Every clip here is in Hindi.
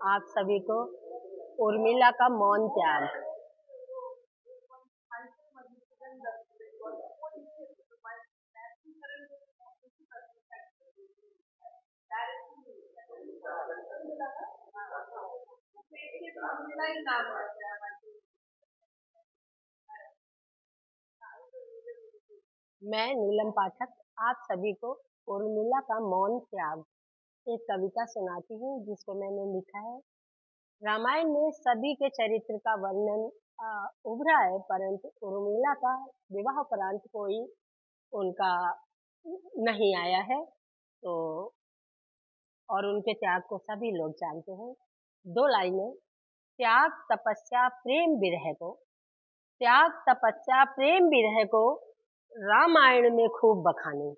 आप सभी को उर्मिला का मौन त्याग। मैं नीलम पाठक आप सभी को उर्मिला का मौन त्याग एक कविता सुनाती हूँ जिसको मैंने लिखा है। रामायण में सभी के चरित्र का वर्णन उभरा है, परंतु उर्मिला का विवाह उपरांत कोई उनका नहीं आया है। तो और उनके त्याग को सभी लोग जानते हैं। दो लाइनें। त्याग तपस्या प्रेम विरह को, त्याग तपस्या प्रेम विरह को रामायण में खूब बखानी।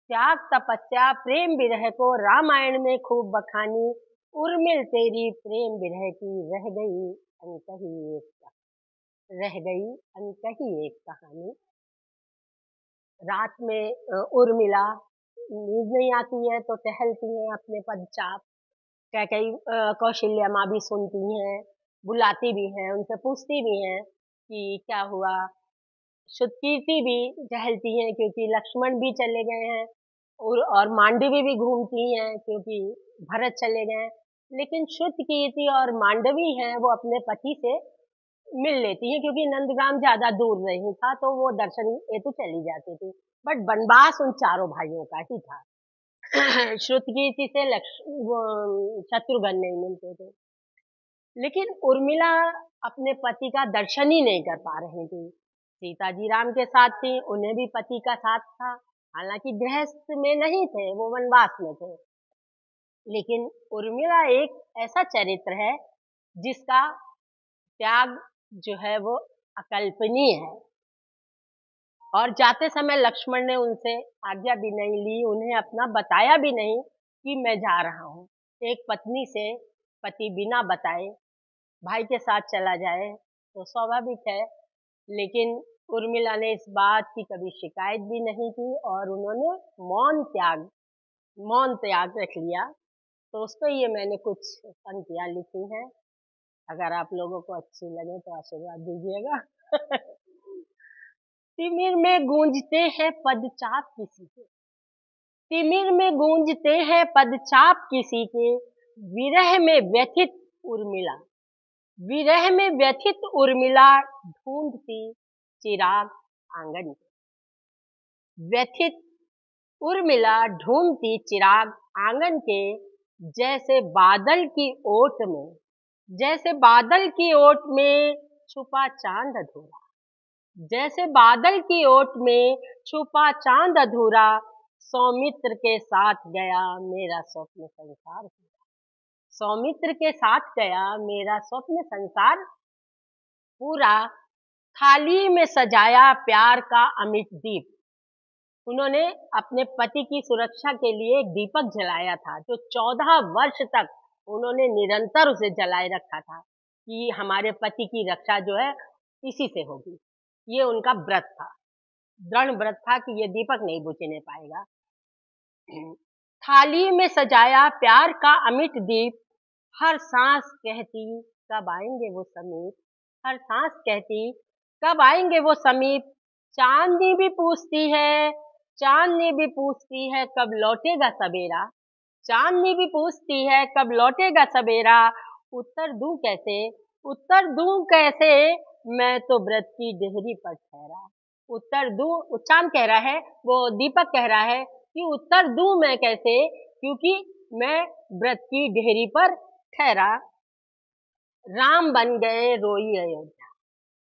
त्याग तपस्या प्रेम विरह को रामायण में खूब बखानी। उर्मिल तेरी प्रेम विरह की रह गई अनकही एक कहानी। रात में उर्मिला नींद नहीं आती है तो टहलती हैं अपने पदचाप। कई कौशल्या माँ भी सुनती हैं, बुलाती भी हैं, उनसे पूछती भी हैं कि क्या हुआ। श्रुतकीर्ति भी टहलती हैं क्योंकि लक्ष्मण भी चले गए हैं, और मांडवी भी घूमती हैं क्योंकि भरत चले गए हैं। लेकिन श्रुतकीर्ति और मांडवी हैं वो अपने पति से मिल लेती हैं क्योंकि नंदग्राम ज्यादा दूर नहीं था तो वो दर्शन हेतु चली जाती थी। बट वनवास उन चारों भाइयों का ही था। श्रुतकीर्ति से शत्रुघ्न नहीं मिलते थे। लेकिन उर्मिला अपने पति का दर्शन ही नहीं कर पा रही थी। सीता जी राम के साथ थी, उन्हें भी पति का साथ था, हालांकि गृहस्थ में नहीं थे, वो वनवास में थे। लेकिन उर्मिला एक ऐसा चरित्र है जिसका त्याग जो है वो अकल्पनीय है। और जाते समय लक्ष्मण ने उनसे आज्ञा भी नहीं ली, उन्हें अपना बताया भी नहीं कि मैं जा रहा हूँ। एक पत्नी से पति बिना बताए भाई के साथ चला जाए तो स्वाभाविक है। लेकिन उर्मिला ने इस बात की कभी शिकायत भी नहीं की और उन्होंने मौन त्याग रख लिया। तो उस पर ये मैंने कुछ पंक्तियां लिखी हैं, अगर आप लोगों को अच्छी लगे तो आशीर्वाद दीजिएगा। तिमिर में गूंजते हैं पदचाप किसी के, तिमिर में गूंजते हैं पदचाप किसी के, विरह में व्यथित उर्मिला, विरह में व्यथित उर्मिला ढूंढती चिराग आंगन के। व्यथित उर्मिला ढूंढती चिराग आंगन के, जैसे बादल की ओट में, जैसे बादल की ओट में छुपा चांद अधूरा, जैसे बादल की ओट में छुपा चांद अधूरा, सौमित्र के साथ गया मेरा स्वप्न संसार, सौमित्र के साथ गया मेरा स्वप्न संसार पूरा, थाली में सजाया प्यार का अमिट दीप। उन्होंने अपने पति की सुरक्षा के लिए एक दीपक जलाया था जो 14 वर्ष तक उन्होंने निरंतर उसे जलाए रखा था कि हमारे पति की रक्षा जो है इसी से होगी। ये उनका व्रत था, दृढ़ व्रत था कि ये दीपक नहीं बुझने पाएगा। थाली में सजाया प्यार का अमिट दीप, हर सांस कहती कब आएंगे वो समीप, हर सांस कहती कब आएंगे वो समीप। चांदनी भी पूछती है, चांदनी भी पूछती है कब लौटेगा सवेरा, चांदनी भी पूछती है कब लौटेगा सवेरा। उत्तर दूं कैसे, उत्तर दूं कैसे, मैं तो व्रत की डेहरी पर ठहरा। उत्तर दूं, चांद कह रहा है, वो दीपक कह रहा है कि उत्तर दूं मैं कैसे, क्योंकि मैं व्रत की डेहरी पर ठहरा। राम बन गए रोई अयोध्या,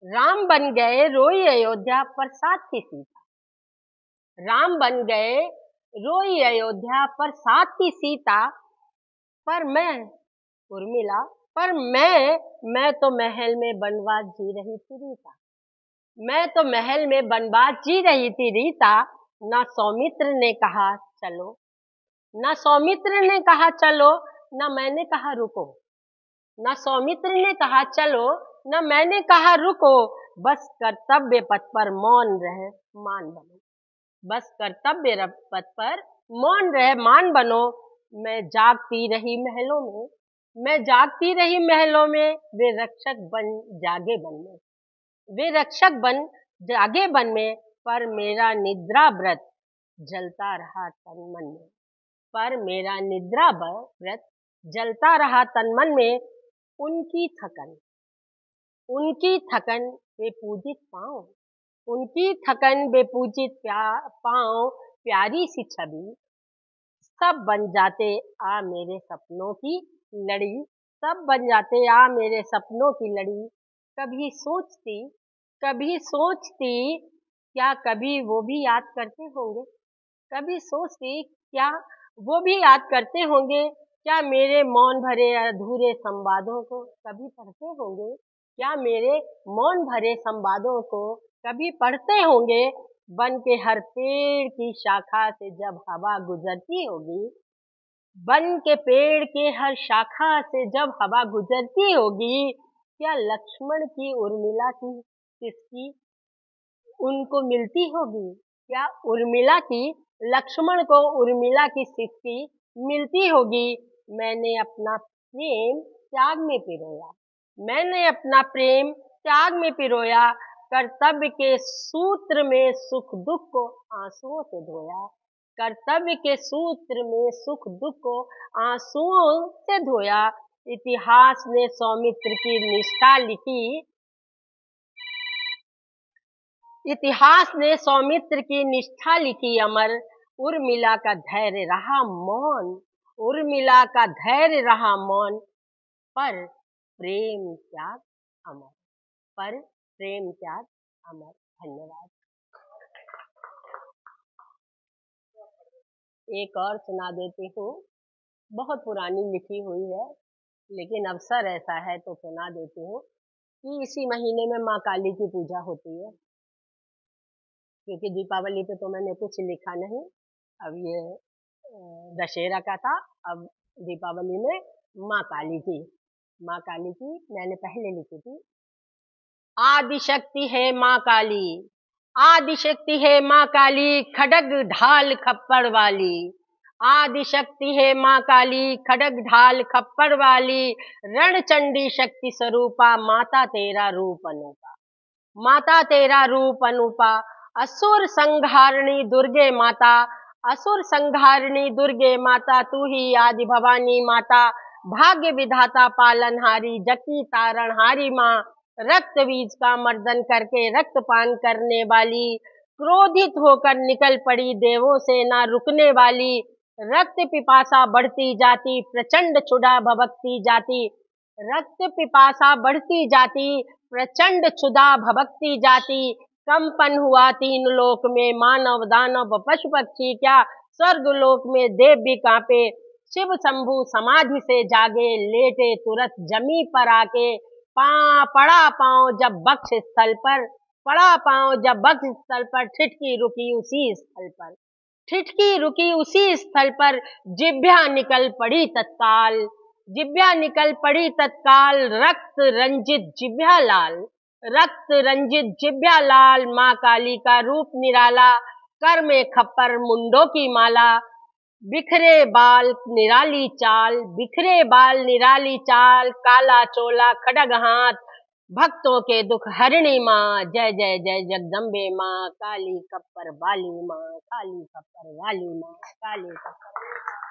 राम बन गए रोई अयोध्या पर साथ थी सीता, राम बन गए रोई अयोध्या पर साथ थी सीता। पर मैं उर्मिला, पर मैं तो महल में बनवास जी रही थी रीता, मैं तो महल में बनवास जी रही थी रीता। ना सौमित्र ने कहा चलो, ना सौमित्र ने कहा चलो, ना मैंने कहा रुको, ना सौमित्र ने कहा चलो, ना मैंने कहा रुको। बस कर्तव्य पथ पर मौन रहे मान बनो, बस कर्तव्य पथ पर मौन रहे मान बनो। मैं जागती रही महलों में, मैं जागती रही महलों में, वे रक्षक बन जागे बन में, वे रक्षक बन जागे बन में, पर मेरा निद्रा व्रत जलता रहा तन मन में, पर मेरा निद्रा व्रत जलता रहा तन मन में। उनकी थकन, उनकी थकन बेपूजित पाँव, उनकी थकन बेपूजित पाँव, प्यारी सी छवि सब बन जाते आ मेरे सपनों की लड़ी, सब बन जाते आ मेरे सपनों की लड़ी। कभी सोचती, कभी सोचती, क्या कभी वो भी याद करते होंगे, कभी सोचती क्या वो भी याद करते होंगे, क्या मेरे मौन भरे अधूरे संवादों को कभी पढ़ते होंगे, क्या मेरे मौन भरे संवादों को कभी पढ़ते होंगे। बन के हर पेड़ की शाखा से जब हवा गुजरती होगी, बन के पेड़ के हर शाखा से जब हवा गुजरती होगी, क्या लक्ष्मण की उर्मिला की सिसकी उनको मिलती होगी, क्या उर्मिला की लक्ष्मण को उर्मिला की सिसकी मिलती होगी। मैंने अपना प्रेम त्याग में पिरोया, मैंने अपना प्रेम त्याग में पिरोया, कर्तव्य के सूत्र में सुख दुख को आंसुओं से धोया, कर्तव्य के सूत्र में सुख दुख को आंसुओं से धोया। इतिहास ने सौमित्र की निष्ठा लिखी, इतिहास ने सौमित्र की निष्ठा लिखी अमर, उर्मिला का धैर्य रहा मौन, उर्मिला का धैर्य रहा मौन, पर प्रेम त्याग अमर, पर प्रेम त्याग अमर। धन्यवाद। एक और सुना देती हूँ, बहुत पुरानी लिखी हुई है, लेकिन अवसर ऐसा है तो सुना देती हूँ कि इसी महीने में माँ काली की पूजा होती है। क्योंकि दीपावली पे तो मैंने कुछ लिखा नहीं, अब ये दशहरा का था, अब दीपावली में माँ काली की, माँ काली की मैंने पहले लिखी थी। आदिशक्ति है माँ काली, आदिशक्ति है माँ काली, खड्ग ढाल खप्पड़ वाली, आदिशक्ति है माँ काली, खड्ग ढाल खप्पड़ वाली, रणचंडी शक्ति स्वरूपा, माता तेरा रूप अनूपा, माता तेरा रूप अनूपा। असुर संहारिणी दुर्गे माता, असुर संहारिणी दुर्गे माता, तू ही आदि भवानी माता, भाग्य विधाता पालनहारी, जकी तारणहारी माँ, रक्त बीज का मर्दन करके रक्तपान करने वाली, क्रोधित होकर निकल पड़ी देवों से ना रुकने वाली, रक्त पिपासा बढ़ती जाती, प्रचंड क्षुधा भभकती जाती, रक्त पिपासा बढ़ती जाती, प्रचंड क्षुधा भभकती जाती। कंपन हुआ तीन लोक में, मानव दानव पशु पक्षी क्या स्वर्ग लोक में देव भी कांपे, शिव शंभु समाधि से जागे, लेटे तुरंत जमी पर आके, पड़ा पांव जब बक्ष स्थल पर, पड़ा पांव जब बक्ष स्थल पर, ठिठकी रुकी उसी स्थल पर, ठिठकी रुकी उसी स्थल पर, जिभ्या निकल पड़ी तत्काल, जिभ्या निकल पड़ी तत्काल, रक्त रंजित जिभ्या लाल, रक्त रंजित जिभ्या लाल, माँ काली का रूप निराला, कर में खप्पर मुंडों की माला, बिखरे बाल निराली चाल, बिखरे बाल निराली चाल, काला चोला खड्ग हाथ, भक्तों के दुख हरिणी माँ, जय जय जय जगदम्बे माँ, काली खप्पर वाली माँ, काली खप्पर वाली माँ, काली खप्पर